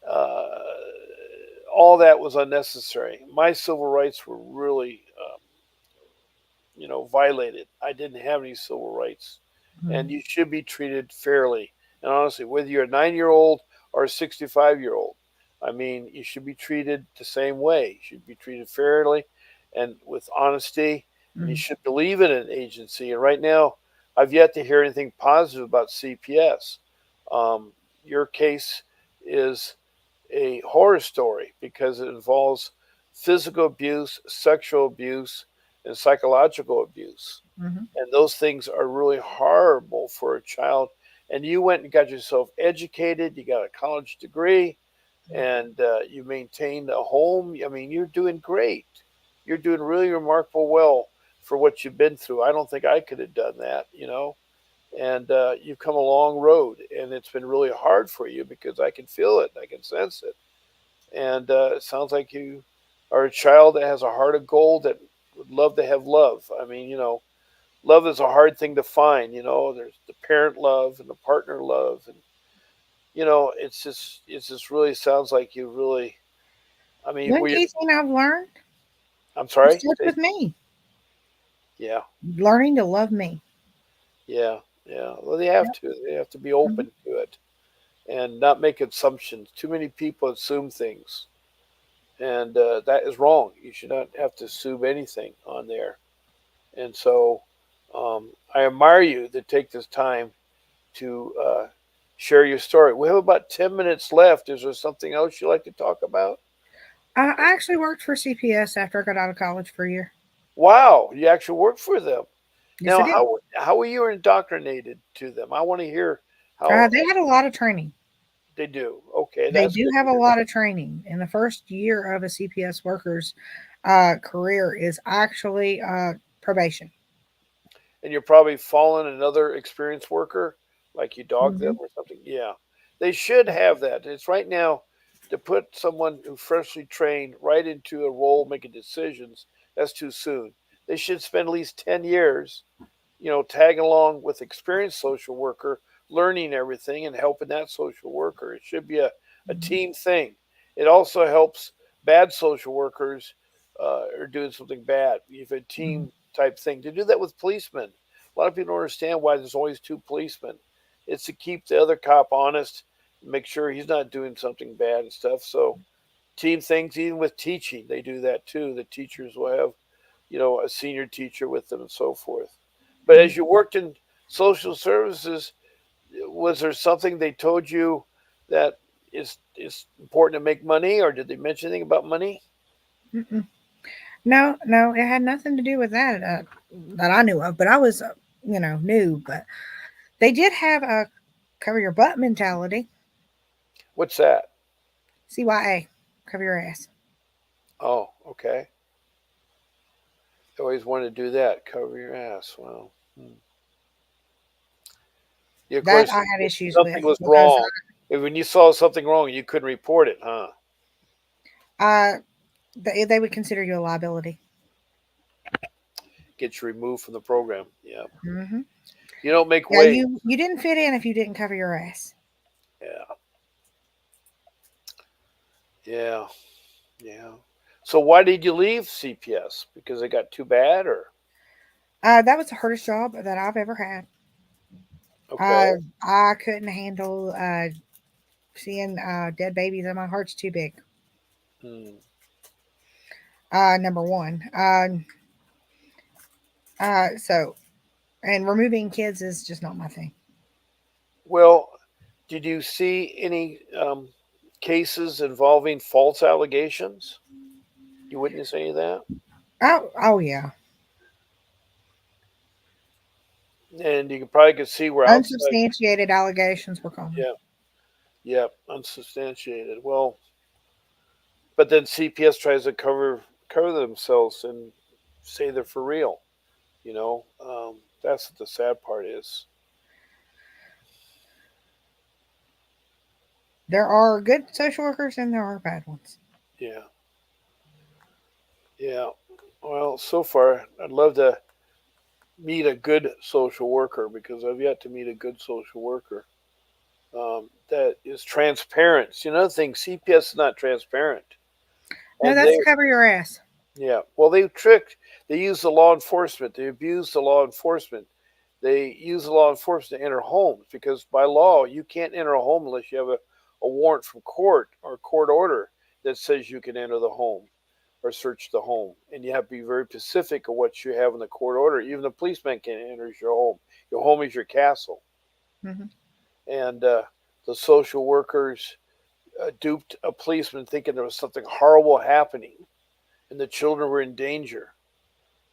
Uh, all that was unnecessary. My civil rights were really violated. I didn't have any civil rights,
Mm-hmm.
and you should be treated fairly. And honestly, whether you're a 9 year old or a 65-year-old, I mean, you should be treated the same way. You should be treated fairly and with honesty, and you
Mm-hmm.
should believe in an agency. And right now, I've yet to hear anything positive about CPS. Um, your case is a horror story because it involves physical abuse, sexual abuse, and psychological abuse.
Mm-hmm.
And those things are really horrible for a child. And you went and got yourself educated, you got a college degree, and you maintained a home. I mean, you're doing great. You're doing really remarkable well for what you've been through. I don't think I could have done that. And you've come a long road, and it's been really hard for you because I can feel it, I can sense it. And it sounds like you are a child that has a heart of gold that would love to have love. I mean, love is a hard thing to find. There's the parent love and the partner love, and it's just really sounds like you really. I mean,
One key thing I've learned,
I'm
it
sorry.
starts with me,
Yeah,
learning to love me.
Yeah, yeah. Well, they have
Yep.
to. They have to be
Mhm.
open to it and not make assumptions. Too many people assume things, and that is wrong. You should not have to assume anything on there. And so, I admire you that take this time to share your story. We have about 10 minutes left. Is there something else you'd like to talk about?
I actually worked for CPS after I got out of college for a year.
Wow, you actually work for them.
Yes, I
Now,
did.
how were you indoctrinated to them? I want to hear how
They had a lot of training.
they do. Okay,
They
that's
do
good to
have a
hear.
lot of training. And the first year of a CPS worker's career is actually probation.
And you're probably following another experienced worker, like you dog them
Hmm.
or something. Yeah, they should have that. It's right now to put someone who freshly trained right into a role making decisions. That's too soon. They should spend at least 10 years, tagging along with experienced social worker, learning everything and helping that social worker. It should be a
Hmm.
team thing. It also helps bad social workers are doing something bad. You've a
Hmm.
team type thing. To do that with policemen. A lot of people don't understand why there's always two policemen. It's to keep the other cop honest, make sure he's not doing something bad and stuff. So team things, even with teaching, they do that too. The teachers will have, a senior teacher with them and so forth. But
Hmm.
as you worked in social services, was there something they told you that is important to make money, or did they mention anything about money?
Mm-mm. No, no, it had nothing to do with that that I knew of. But I was, new. But they did have a cover your butt mentality.
What's that?
CYA, cover your ass.
Oh, okay. I always wanted to do that. Cover your ass. Well, yeah, of
That
course,
I had
if
issues
something
with
was
because
wrong. If when you saw something wrong, you couldn't report it, huh?
uh, they would consider you a liability.
Get you removed from the program. Yeah.
Hmm.
You don't make
Yeah,
waves.
you didn't fit in if you didn't cover your ass.
Yeah. Yeah. Yeah. So why did you leave CPS? Because it got too bad, or
That was the hardest job that I've ever had.
okay?
I couldn't handle seeing dead babies, and my heart's too big.
Hmm.
Number one. So and removing kids is just not my thing.
Well, did you see any cases involving false allegations? You witness any of that?
Oh yeah,
And you probably could see where outside.
unsubstantiated allegations were common.
Yeah. Yeah. Unsubstantiated. Well, but then CPS tries to cover themselves and say they're for real. That's what the sad part is.
There are good social workers and there are bad ones.
Yeah. Yeah. Well, so far, I'd love to meet a good social worker because I've yet to meet a good social worker that is transparent. See, another thing, CPS is not transparent,
No,
and
that's
they,
to cover your ass.
yeah, well, they tricked. They use the law enforcement. They abuse the law enforcement. They use the law enforcement to enter homes because by law you can't enter a home unless you have a warrant from court or a court order that says you can enter the home or search the home. And you have to be very specific of what you have in the court order. Even the policeman can't enter your home. Your home is your castle.
Hmm.
And the social workers duped a policeman thinking there was something horrible happening and the children were in danger.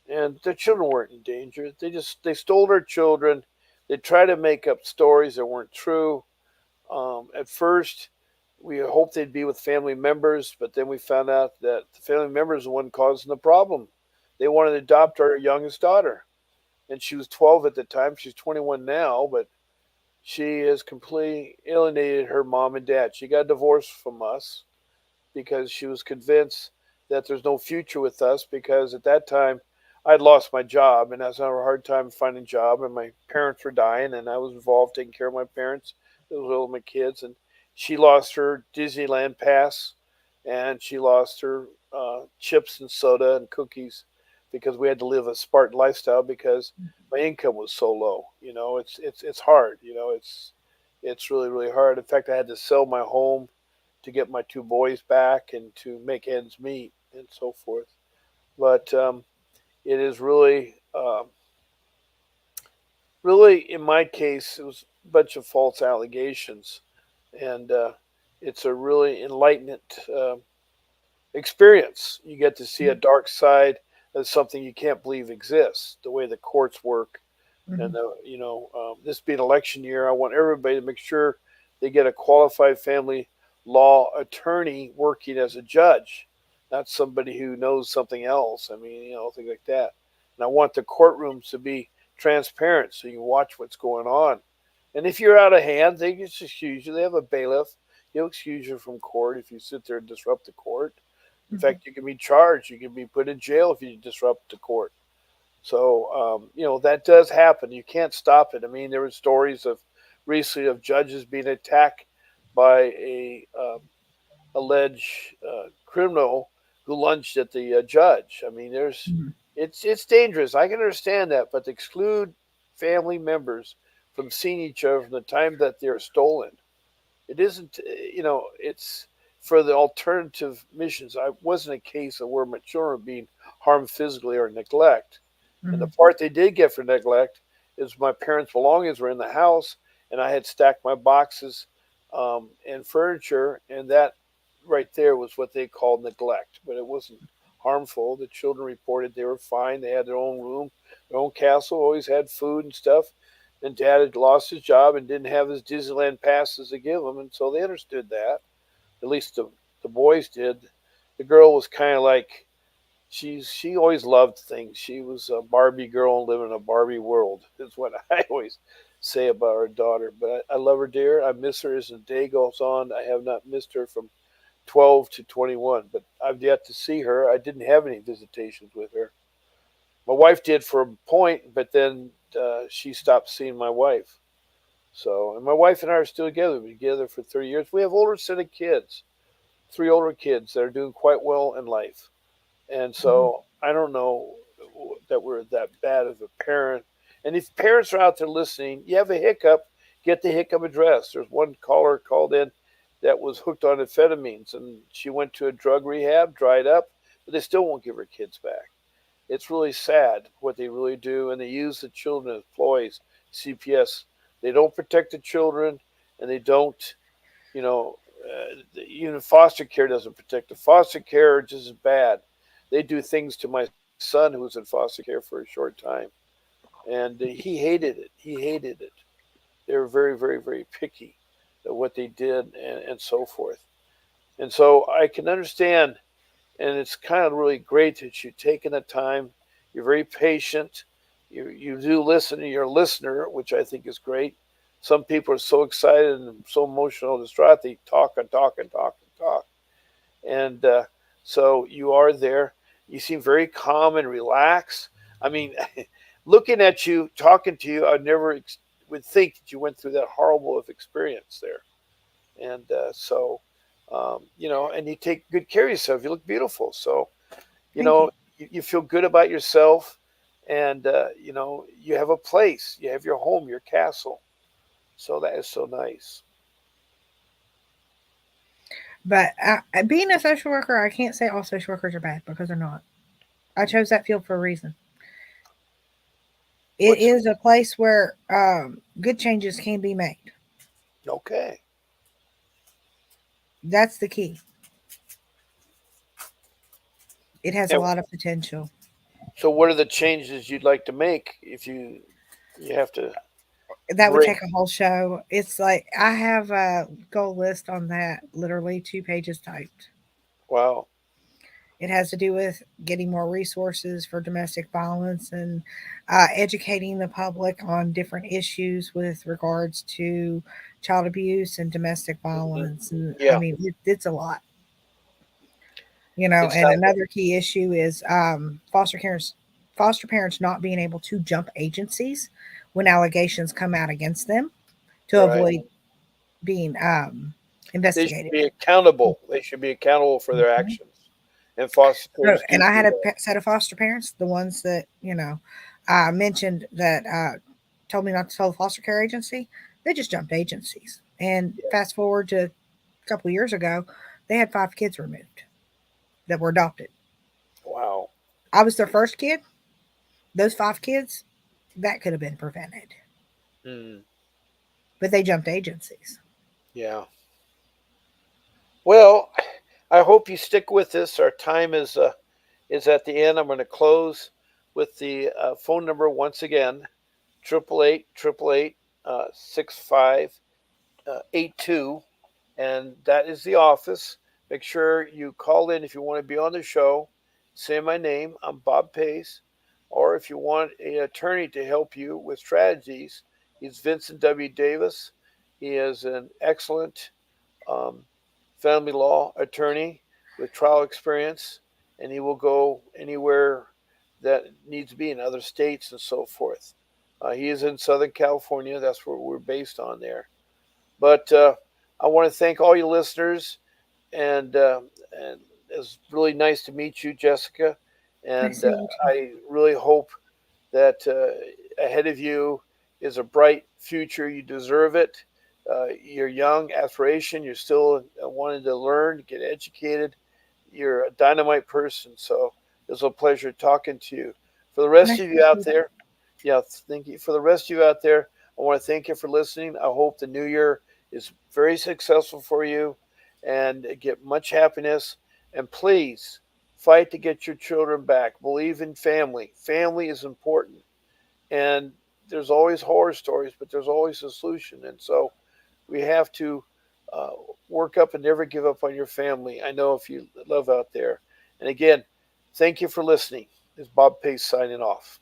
And the children weren't in danger. They stole their children. They tried to make up stories that weren't true. At first, we hoped they'd be with family members, but then we found out that the family members are the one causing the problem. They wanted to adopt our youngest daughter, and she was 12 at the time. She's 21 now, but she has completely alienated her mom and dad. She got divorced from us because she was convinced that there's no future with us because at that time I'd lost my job and I was having a hard time finding a job and my parents were dying and I was involved taking care of my parents as well as my kids and she lost her Disneyland pass and she lost her chips and soda and cookies. because we had to live a Spartan lifestyle because my income was so low. It's hard. It's really really hard. In fact, I had to sell my home to get my two boys back and to make ends meet and so forth. But it is really, really in my case, it was a bunch of false allegations, and it's a really enlightenment experience. You get to see a dark side of something you can't believe exists. The way the courts work, and
Mhm.
this being election year, I want everybody to make sure they get a qualified family law attorney working as a judge, not somebody who knows something else. I mean, things like that. And I want the courtrooms to be transparent so you can watch what's going on. And if you're out of hand, they just excuse you. They have a bailiff. He'll excuse you from court if you sit there and disrupt the court. In
Mhm.
fact, you can be charged. You can be put in jail if you disrupt the court. So that does happen. You can't stop it. I mean, there were stories of recently of judges being attacked by a alleged criminal who lunged at the judge. I mean,
Mhm.
it's dangerous. I can understand that, but to exclude family members from seeing each other from the time that they're stolen, it isn't. It's for the alternative missions. I wasn't a case of where my children were being harmed physically or neglect. And the
Mhm.
part they did get for neglect is my parents' belongings were in the house, and I had stacked my boxes and furniture, and that right there was what they called neglect. But it wasn't harmful. The children reported they were fine. They had their own room, their own castle, always had food and stuff. And Dad had lost his job and didn't have his Disneyland passes to give them, and so they understood that. At least the boys did. The girl was kind of like she always loved things. She was a Barbie girl and living in a Barbie world. Is what I always say about our daughter. But I love her dear. I miss her as the day goes on. I have not missed her from 12 to 21, but I've yet to see her. I didn't have any visitations with her. My wife did for a point, but then she stopped seeing my wife. So, and my wife and I are still together. We've been together for 30 years. We have older set of kids, three older kids that are doing quite well in life. And
Mhm.
so I don't know that we're that bad of a parent. And if parents are out there listening, you have a hiccup, get the hiccup addressed. There's one caller called in that was hooked on amphetamines, and she went to a drug rehab, dried up, but they still won't give her kids back. It's really sad what they really do, and they use the children as ploys. CPS, they don't protect the children, and they don't, you know, even foster care doesn't protect the foster care just as bad. They do things to my son who was in foster care for a short time, and he hated it. He hated it. They were very, very, very picky at what they did and so forth. And so I can understand, and it's kind of really great that you've taken the time. You're very patient. You do listen to your listener, which I think is great. Some people are so excited and so emotional and distraught they talk and talk and talk and talk. And so you are there. You seem very calm and relaxed. I mean, looking at you, talking to you, I never would think that you went through that horrible of experience there. And and you take good care of yourself. You look beautiful. So, you
Thank you.
know, you feel good about yourself. And, you have a place, you have your home, your castle. So that is so nice.
But being a social worker, I can't say all social workers are bad because they're not. I chose that field for a reason. It
What's
is a place where good changes can be made.
okay?
That's the key. It has a
And
lot of potential.
so, what are the changes you'd like to make if you have to
That would
bring?
take a whole show. It's like I have a goal list on that, literally 2 pages typed.
Wow.
It has to do with getting more resources for domestic violence and educating the public on different issues with regards to child abuse and domestic
Hmm.
violence. And I
Yeah,
mean, it's a lot, you know.
it
And
sounds like
another key issue is foster parents not being able to jump agencies when allegations come out against them to
right.
avoid being
They should
investigated.
be accountable. They should be accountable for their
Mhm.
actions. And foster
So,
parents do
and I
do
had a
that.
set of foster parents, the ones that, I mentioned that told me not to tell the foster care agency. They just jumped agencies. And
Yeah.
fast forward to a couple of years ago, they had 5 kids removed that were adopted.
Wow.
I was their first kid. Those 5 kids, that could have been prevented,
Mm,
but they jumped agencies.
yeah. Well, I hope you stick with this. Our time is at the end. I'm going to close with the phone number once again: 888 6582, and that is the office. Make sure you call in if you want to be on the show. Say my name. I'm Bob Pace. Or if you want an attorney to help you with strategies, he's Vincent W. Davis. He is an excellent um, family law attorney with trial experience, and he will go anywhere that needs to be in other states and so forth. He is in Southern California. That's where we're based on there. But I want to thank all you listeners, and it's really nice to meet you, Jessica.
Nice
And
to meet you too.
I really hope that ahead of you is a bright future. You deserve it. You're young, aspiration. You're still wanting to learn, get educated. You're a dynamite person. So it was a pleasure talking to you. For the rest
Nice
of
to
you
meet
out
you.
there, yeah, thank you. For the rest of you out there, I want to thank you for listening. I hope the new year is very successful for you and get much happiness. And please fight to get your children back. Believe in family. Family is important. And there's always horror stories, but there's always a solution. And so we have to uh, work up and never give up on your family. I know if you love out there. And again, thank you for listening. This is Bob Pace signing off.